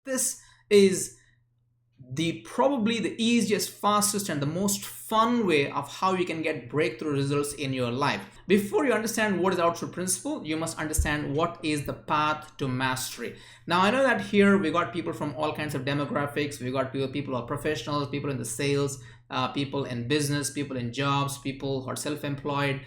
This is probably the easiest, fastest, and the most fun way of how you can get breakthrough results in your life. Before you understand what is output principle, you must understand what is the path to mastery. Now, I know that here we got people from all kinds of demographics. We got people who are professionals, people in the sales, people in business, people in jobs, people who are self-employed.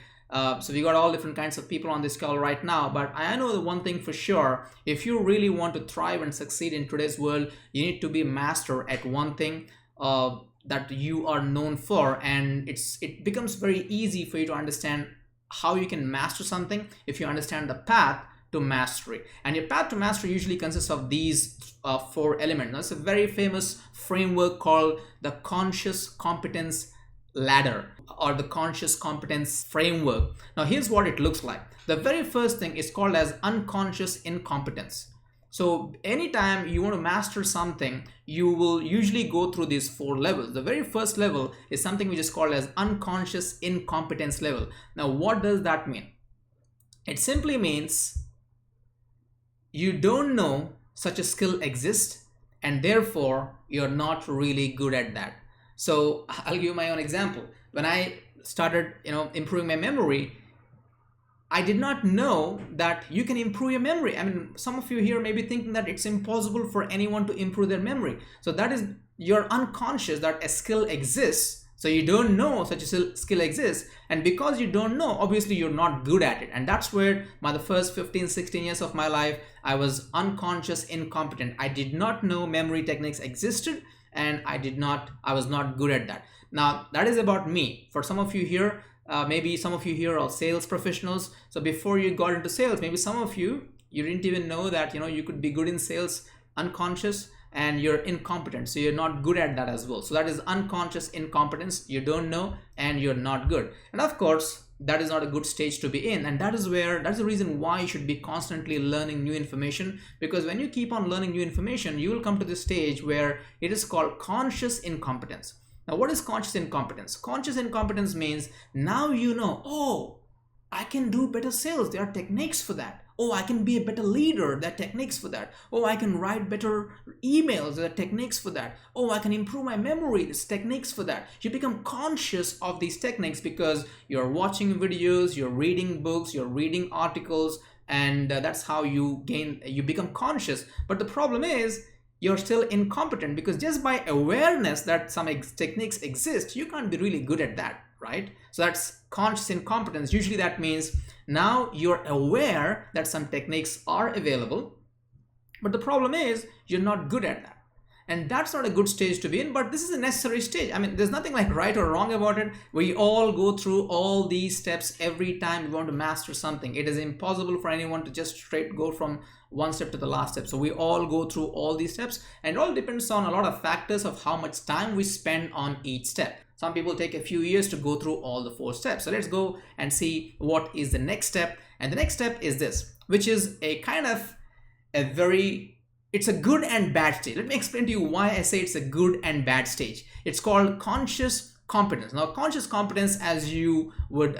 So we got all different kinds of people on this call right now, but I know the one thing for sure: if you really want to thrive and succeed in today's world, you need to be a master at one thing that you are known for, and it becomes very easy for you to understand how you can master something if you understand the path to mastery. And your path to mastery usually consists of these four elements. Now, it's a very famous framework called the conscious competence ladder, or the conscious competence framework. Now, here's what it looks like. The very first thing is called as unconscious incompetence. So anytime you want to master something, you will usually go through these four levels. The very first level is something which is called as unconscious incompetence level. Now, what does that mean? It simply means you don't know such a skill exists, and therefore you're not really good at that. So I'll give you my own example. When I started, improving my memory, I did not know that you can improve your memory. I mean, some of you here may be thinking that it's impossible for anyone to improve their memory. So that is, you're unconscious that a skill exists. So you don't know such a skill exists. And because you don't know, obviously you're not good at it. And that's where the first 15, 16 years of my life, I was unconscious incompetent. I did not know memory techniques existed, and I was not good at that. Now, that is about me. For some of you here, maybe some of you here are sales professionals. So before you got into sales, maybe some of you didn't even know that you could be good in sales, unconscious, and you're incompetent. So you're not good at that as well. So that is unconscious incompetence. You don't know and you're not good. And of course, that is not a good stage to be in, and that's the reason why you should be constantly learning new information, because when you keep on learning new information, you will come to this stage where it is called conscious incompetence. Now, what is conscious incompetence? Conscious incompetence means now oh, I can do better sales. There are techniques for that. Oh, I can be a better leader. There are techniques for that. Oh, I can write better emails. There are techniques for that. Oh, I can improve my memory. There's techniques for that. You become conscious of these techniques because you're watching videos, you're reading books, you're reading articles, and that's how you become conscious. But the problem is, you're still incompetent, because just by awareness that some techniques exist, you can't be really good at that, right? So that's conscious incompetence. Usually that means now you're aware that some techniques are available, but the problem is you're not good at that. And that's not a good stage to be in, but this is a necessary stage. I mean, there's nothing like right or wrong about it. We all go through all these steps every time we want to master something. It is impossible for anyone to just straight go from one step to the last step. So we all go through all these steps, and it all depends on a lot of factors of how much time we spend on each step. Some people take a few years to go through all the four steps. So let's go and see what is the next step. And the next step is this, which is a kind of it's a good and bad stage. Let me explain to you why I say it's a good and bad stage. It's called conscious competence. Now, conscious competence, as you would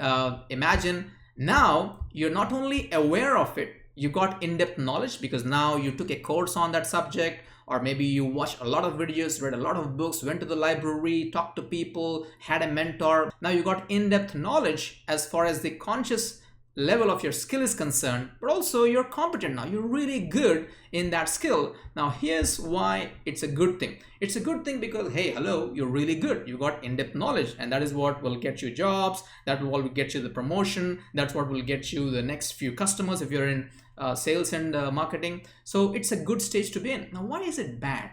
imagine, now you're not only aware of it, you got in-depth knowledge because now you took a course on that subject, or maybe you watched a lot of videos, read a lot of books, went to the library, talked to people, had a mentor. Now you got in-depth knowledge as far as the conscious level of your skill is concerned, but also you're competent now. You're really good in that skill. Now, here's why it's a good thing. It's a good thing because, hey, hello, you're really good. You got in-depth knowledge, and that is what will get you jobs. That will get you the promotion. That's what will get you the next few customers if you're in sales and marketing. So it's a good stage to be in. Now, why is it bad?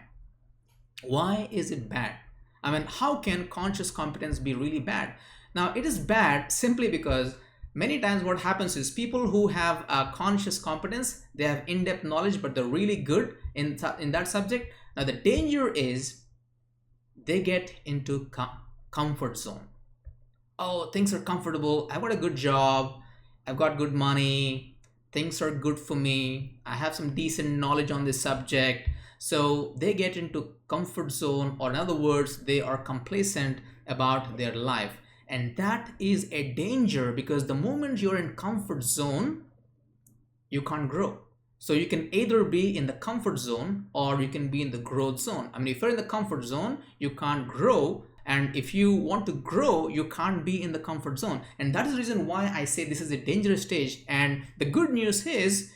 Why is it bad? I mean, how can conscious competence be really bad? Now, it is bad simply because many times what happens is people who have conscious competence, they have in-depth knowledge, but they're really good in that subject. Now, the danger is they get into comfort zone. Oh, things are comfortable. I've got a good job. I've got good money. Things are good for me. I have some decent knowledge on this subject. So they get into comfort zone, or in other words, they are complacent about their life. And that is a danger, because the moment you're in comfort zone, you can't grow. So you can either be in the comfort zone or you can be in the growth zone. I mean, if you're in the comfort zone, you can't grow. And if you want to grow, you can't be in the comfort zone. And that is the reason why I say this is a dangerous stage. And the good news is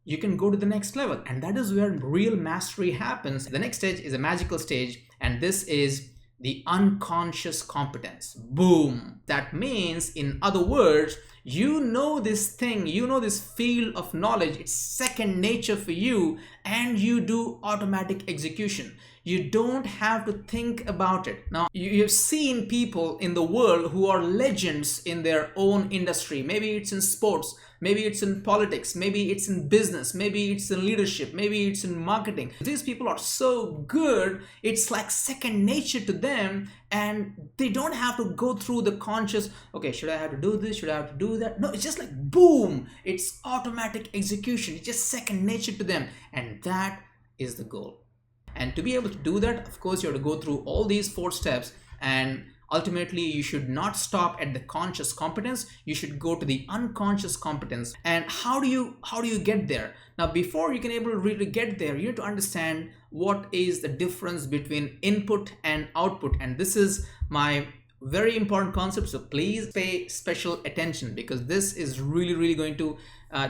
you can go to the next level. And that is where real mastery happens. The next stage is a magical stage. And this is the unconscious competence. Boom. That means, in other words, you know this thing, you know this field of knowledge, it's second nature for you, and you do automatic execution. You don't have to think about it. Now, you've seen people in the world who are legends in their own industry. Maybe it's in sports, maybe it's in politics, maybe it's in business, maybe it's in leadership, maybe it's in marketing. These people are so good, it's like second nature to them, and they don't have to go through the conscious, okay, should I have to do this, should I have to do that? No, it's just like boom, it's automatic execution. It's just second nature to them, and that is the goal. And to be able to do that, of course, you have to go through all these 4 steps, and ultimately you should not stop at the conscious competence. You should go to the unconscious competence. And how do you get there? Now, before you can able to really get there, you need to understand what is the difference between input and output. And this is my very important concept, so please pay special attention, because this is really going to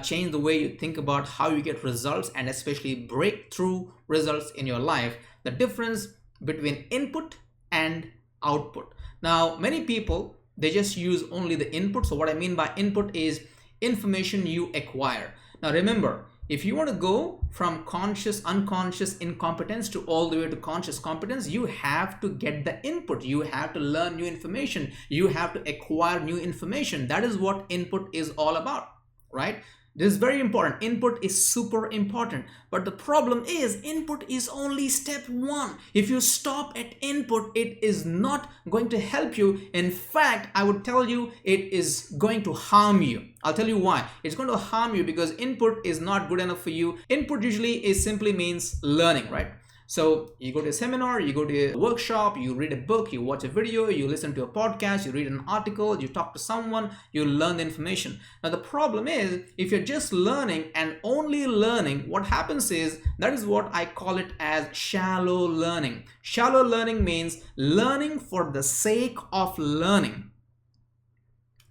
change the way you think about how you get results, and especially breakthrough results in your life. The difference between input and output. Now, many people, they just use only the input. So what I mean by input is information you acquire. Now remember, if you want to go from conscious, unconscious incompetence to all the way to conscious competence, you have to get the input. You have to learn new information. You have to acquire new information. That is what input is all about, right? This is very important. Input is super important. But the problem is input is only step 1. If you stop at input, it is not going to help you. In fact, I would tell you it is going to harm you. I'll tell you why. It's going to harm you because input is not good enough for you. Input usually simply means learning, right? So you go to a seminar, you go to a workshop, you read a book, you watch a video, you listen to a podcast, you read an article, you talk to someone, you learn the information. Now the problem is, if you're just learning and only learning, what happens is, that is what I call it as shallow learning. Shallow learning means learning for the sake of learning.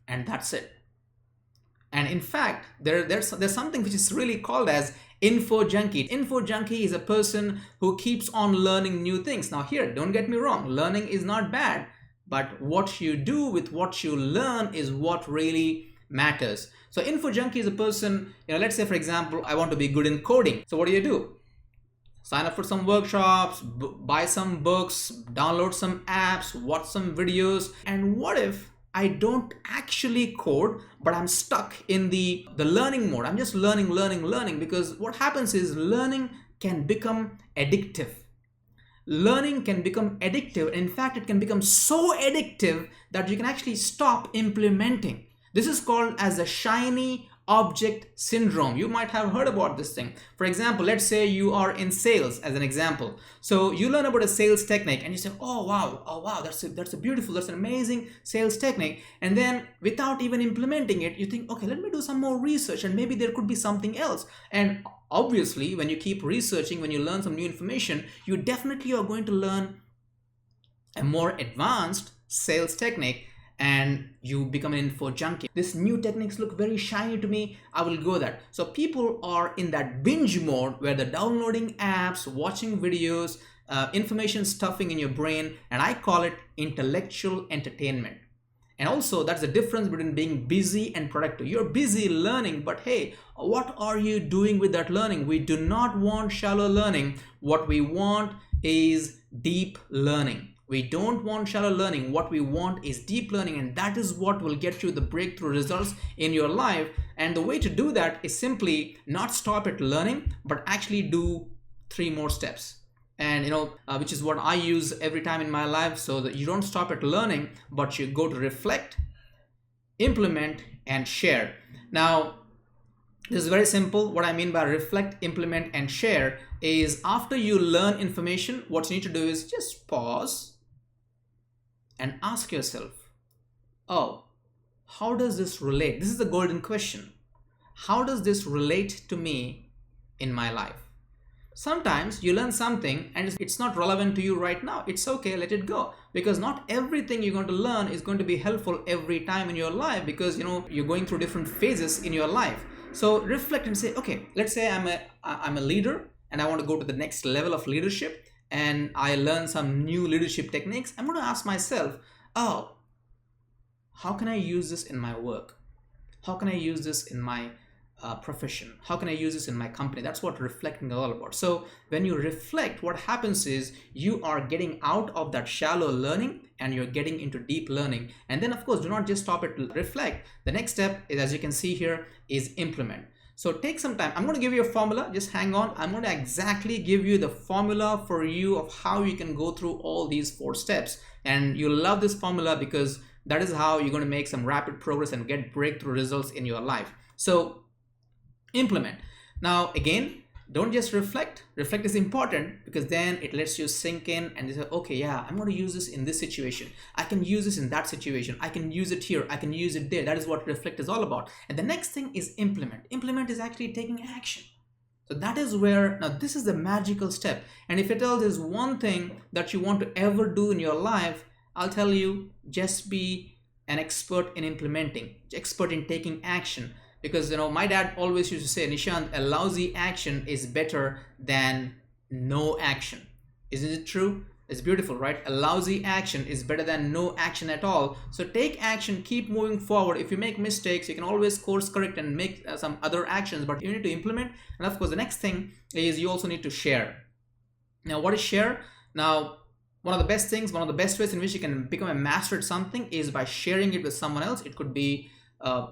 And that's it. And in fact, there's something which is really called as info junkie. Info junkie is a person who keeps on learning new things. Now here, don't get me wrong, learning is not bad, but what you do with what you learn is what really matters. So info junkie is a person, let's say for example, I want to be good in coding. So what do? Sign up for some workshops, buy some books, download some apps, watch some videos. And what if I don't actually code, but I'm stuck in the learning mode? I'm just learning, because what happens is learning can become addictive. Learning can become addictive. In fact, it can become so addictive that you can actually stop implementing. This is called as the shiny object syndrome. You might have heard about this thing. For example, let's say you are in sales as an example. So you learn about a sales technique and you say, oh wow, that's an amazing sales technique. And then without even implementing it, you think, okay, let me do some more research and maybe there could be something else. And obviously, when you keep researching, when you learn some new information, you definitely are going to learn a more advanced sales technique, and you become an info junkie. This new techniques look very shiny to me, I will go that. So people are in that binge mode where they're downloading apps, watching videos, information stuffing in your brain, and I call it intellectual entertainment. And also, that's the difference between being busy and productive. You're busy learning, but hey, what are you doing with that learning? We do not want shallow learning. What we want is deep learning. We don't want shallow learning. What we want is deep learning, and that is what will get you the breakthrough results in your life. And the way to do that is simply not stop at learning, but actually do 3 more steps. And which is what I use every time in my life, so that you don't stop at learning, but you go to reflect, implement, and share. Now, this is very simple. What I mean by reflect, implement, and share is after you learn information, what you need to do is just pause and ask yourself, oh, how does this relate? This is the golden question. How does this relate to me in my life? Sometimes you learn something and it's not relevant to you right now. It's okay, let it go. Because not everything you're going to learn is going to be helpful every time in your life, because you're going through different phases in your life. So reflect and say, okay, let's say I'm a leader and I want to go to the next level of leadership, and I learn some new leadership techniques. I'm going to ask myself, oh, how can I use this in my work? How can I use this in my profession? How can I use this in my company? That's what reflecting is all about. So when you reflect, what happens is you are getting out of that shallow learning and you're getting into deep learning. And then of course, do not just stop at reflect. The next step is, as you can see here, is implement. So take some time. I'm going to give you a formula. Just hang on. I'm going to exactly give you the formula for you of how you can go through all these 4 steps. And you'll love this formula, because that is how you're going to make some rapid progress and get breakthrough results in your life. So implement. Now again, don't just reflect. Reflect is important, because then it lets you sink in and you say, okay, yeah, I'm going to use this in this situation. I can use this in that situation. I can use it here. I can use it there. That is what reflect is all about. And the next thing is implement. Implement is actually taking action. So that is where, now this is the magical step. And if at all there's one thing that you want to ever do in your life, I'll tell you, just be an expert in implementing, expert in taking action. Because my dad always used to say, Nishant, a lousy action is better than no action. Isn't it true? It's beautiful, right? A lousy action is better than no action at all. So take action, keep moving forward. If you make mistakes, you can always course correct and make some other actions, but you need to implement. And of course, the next thing is you also need to share. Now, what is share? Now, one of the best things, one of the best ways in which you can become a master at something is by sharing it with someone else. It could be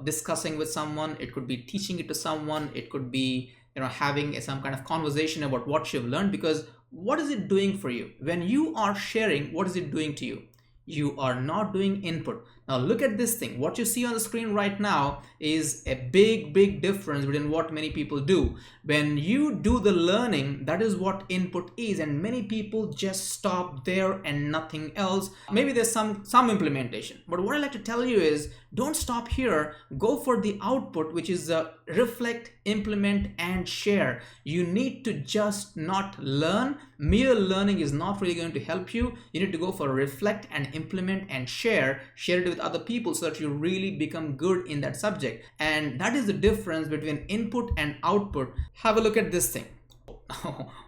discussing with someone, it could be teaching it to someone, it could be having some kind of conversation about what you've learned. Because what is it doing for you? When you are sharing, what is it doing to you? You are not doing input. Now look at this thing. What you see on the screen right now is a big difference between what many people do. When you do the learning, that is what input is, and many people just stop there and nothing else. Maybe there's some implementation, but what I like to tell you is, don't stop here. Go for the output, which is reflect, implement, and share. You need to just not learn. Mere learning is not really going to help you. You need to go for reflect and implement and share it with other people, so that you really become good in that subject. And that is the difference between input and output. Have a look at this thing.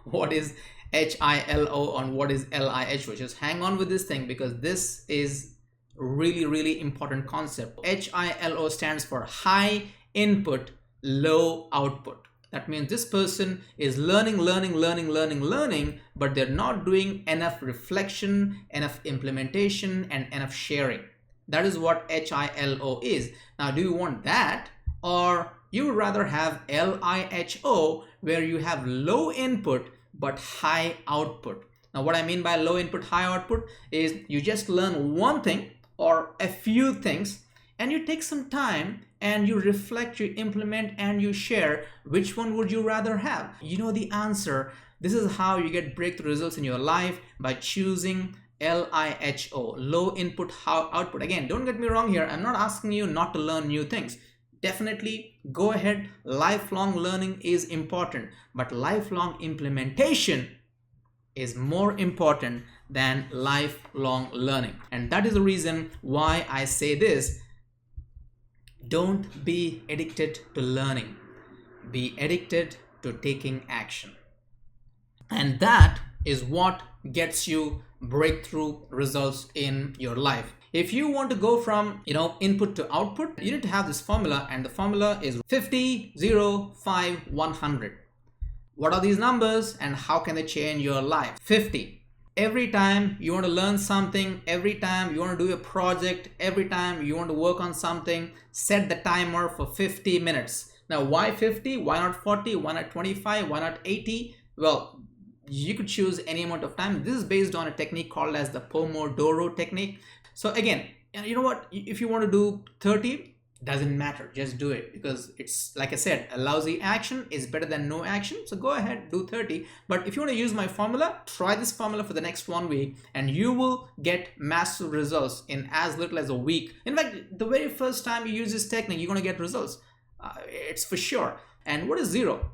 What is HILO and what is LIHO? Just hang on with this thing, because this is really important concept. HILO stands for high input, low output. That means this person is learning, but they're not doing enough reflection, enough implementation, and enough sharing. That is what HILO is. Now, do you want that, or you would rather have LIHO, where you have low input but high output? Now, what I mean by low input, high output is you just learn one thing or a few things, and you take some time and you reflect, you implement, and you share. Which one would you rather have? You know the answer. This is how you get breakthrough results in your life, by choosing LIHO, low input, high output. Again, don't get me wrong here. I'm not asking you not to learn new things. Definitely go ahead. Lifelong learning is important, but lifelong implementation is more important than lifelong learning. And that is the reason why I say this. Don't be addicted to learning. Be addicted to taking action. And that is what gets you breakthrough results in your life. If you want to go from input to output, you need to have this formula, and the formula is 50, 0, 5, 100. What are these numbers and how can they change your life? 50. Every time you want to learn something, every time you want to do a project, every time you want to work on something, set the timer for 50 minutes. Now, why 50? Why not 40? Why not 25? Why not 80? Well, you could choose any amount of time. This is based on a technique called as the Pomodoro technique. So again, you know what? If you want to do 30, doesn't matter, just do it, because it's, like I said, a lousy action is better than no action. So go ahead, do 30. But if you want to use my formula, try this formula for the next 1 week, and you will get massive results in as little as a week. In fact, the very first time you use this technique, you're going to get results. It's for sure. And what is 0?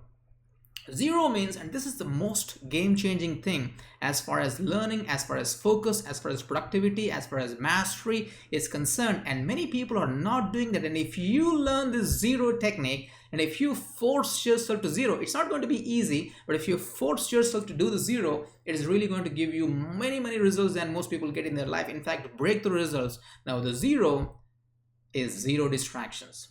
Zero means, and this is the most game-changing thing as far as learning, as far as focus, as far as productivity, as far as mastery is concerned, and many people are not doing that. And if you learn this zero technique, and if you force yourself to zero, it's not going to be easy, but if you force yourself to do the zero, it is really going to give you many results than most people get in their life. In fact, breakthrough results. Now the zero is zero distractions.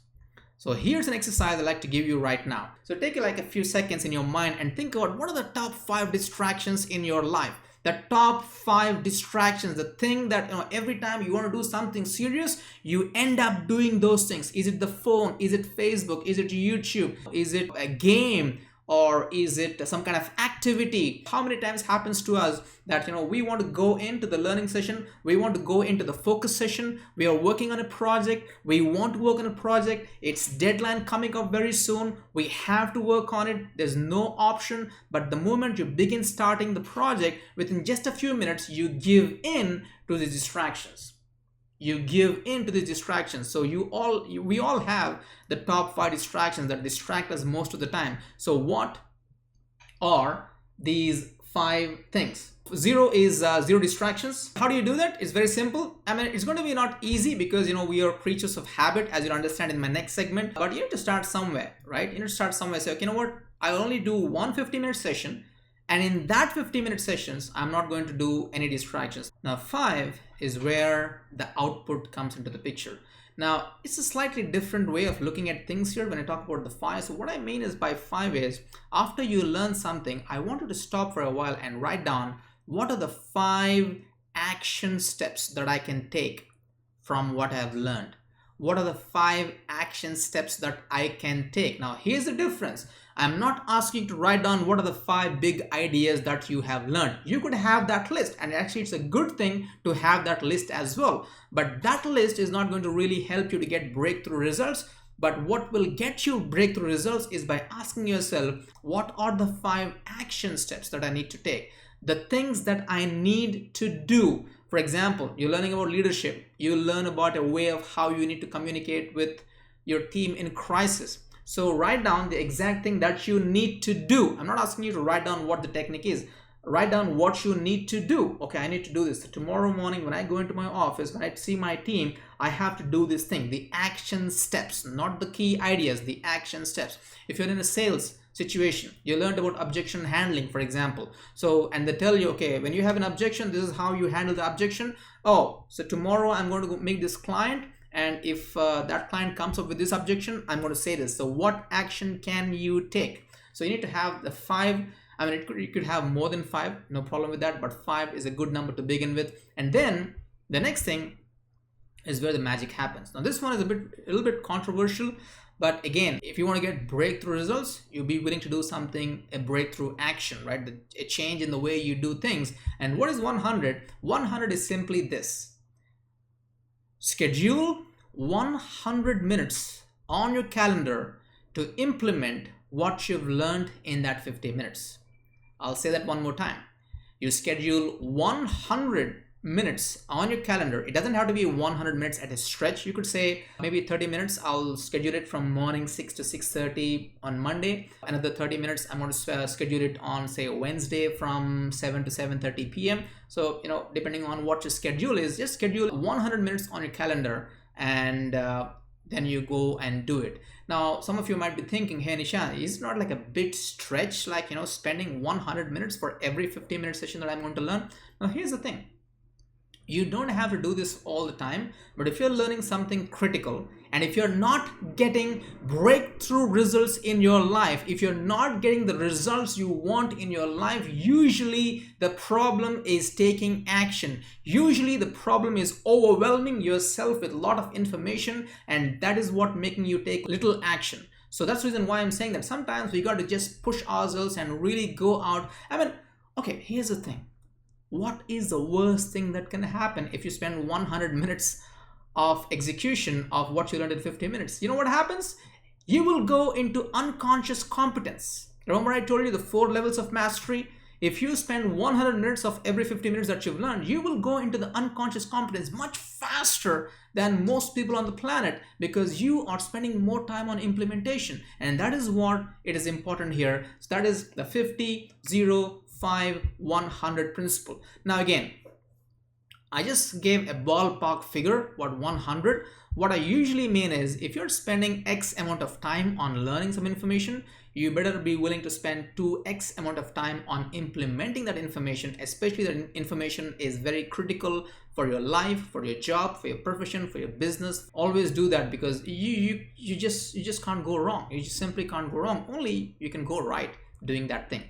So here's an exercise I'd like to give you right now. So take like a few seconds in your mind and think about what are the top 5 distractions in your life. The top 5 distractions, the thing that every time you want to do something serious, you end up doing those things. Is it the phone? Is it Facebook? Is it YouTube? Is it a game? Or is it some kind of activity? How many times happens to us that we want to go into the learning session, we want to go into the focus session, we are working on a project, we want to work on a project, it's deadline coming up very soon, we have to work on it, there's no option, but the moment you begin starting the project, within just a few minutes you give in to the distractions. You give in to these distractions. So we all have the top 5 distractions that distract us most of the time. So what are these 5 things? Zero is zero distractions. How do you do that? It's very simple. I mean, it's going to be not easy because we are creatures of habit, as you'll understand in my next segment. But you need to start somewhere, right? You need to start somewhere. Say, okay, you know what? I'll only do one 50-minute session. And in that 50-minute sessions, I'm not going to do any distractions. Now 5 is where the output comes into the picture. Now it's a slightly different way of looking at things here when I talk about the 5. So what I mean is by 5 is after you learn something, I want you to stop for a while and write down what are the 5 action steps that I can take from what I have learned. What are the 5 action steps that I can take? Now here's the difference. I'm not asking to write down what are the 5 big ideas that you have learned. You could have that list, and actually it's a good thing to have that list as well. But that list is not going to really help you to get breakthrough results. But what will get you breakthrough results is by asking yourself, what are the 5 action steps that I need to take? The things that I need to do. For example, you're learning about leadership. You learn about a way of how you need to communicate with your team in crisis. So write down the exact thing that you need to do. I'm not asking you to write down what the technique is. Write down what you need to do. Okay, I need to do this. So tomorrow morning when I go into my office, when I see my team, I have to do this thing. The action steps, not the key ideas, the action steps. If you're in a sales situation, you learned about objection handling, for example. So, and they tell you, okay, when you have an objection, this is how you handle the objection. Oh, so tomorrow I'm going to go meet this client, and if that client comes up with this objection, I'm going to say this. So what action can you take? So you need to have the 5. I mean, you could have more than 5, no problem with that, but 5 is a good number to begin with. And then the next thing is where the magic happens. Now this one is a little bit controversial, but again, if you want to get breakthrough results, you'll be willing to do something, a breakthrough action, right? A change in the way you do things. And what is 100? 100 is simply this. Schedule 100 minutes on your calendar to implement what you've learned in that 50 minutes. I'll say that one more time. You schedule 100 minutes on your calendar. It doesn't have to be 100 minutes at a stretch. You could say maybe 30 minutes. I'll schedule it from morning 6 to 6:30 on Monday. Another 30 minutes I'm going to schedule it on say Wednesday from 7 to 7:30 p.m. So depending on what your schedule is, just schedule 100 minutes on your calendar, and then you go and do it. Now some of you might be thinking, hey Nishant, is it not like a bit stretch, like spending 100 minutes for every 50-minute session that I'm going to learn? Now here's the thing. You don't have to do this all the time, but if you're learning something critical, and if you're not getting breakthrough results in your life, if you're not getting the results you want in your life, usually the problem is taking action. Usually the problem is overwhelming yourself with a lot of information, and that is what making you take little action. So that's the reason why I'm saying that sometimes we got to just push ourselves and really go out. I mean, okay, here's the thing. What is the worst thing that can happen if you spend 100 minutes of execution of what you learned in 50 minutes? You know what happens? You will go into unconscious competence. Remember I told you the 4 levels of mastery? If you spend 100 minutes of every 50 minutes that you've learned, you will go into the unconscious competence much faster than most people on the planet, because you are spending more time on implementation. And that is what it is important here. So that is the 50, 0, 5, 100 principle. Now again, I just gave a ballpark figure, what 100. What I usually mean is, if you're spending X amount of time on learning some information, you better be willing to spend 2x amount of time on implementing that information, especially that information is very critical for your life, for your job, for your profession, for your business. Always do that, because you just can't go wrong. You just simply can't go wrong. Only you can go right doing that thing.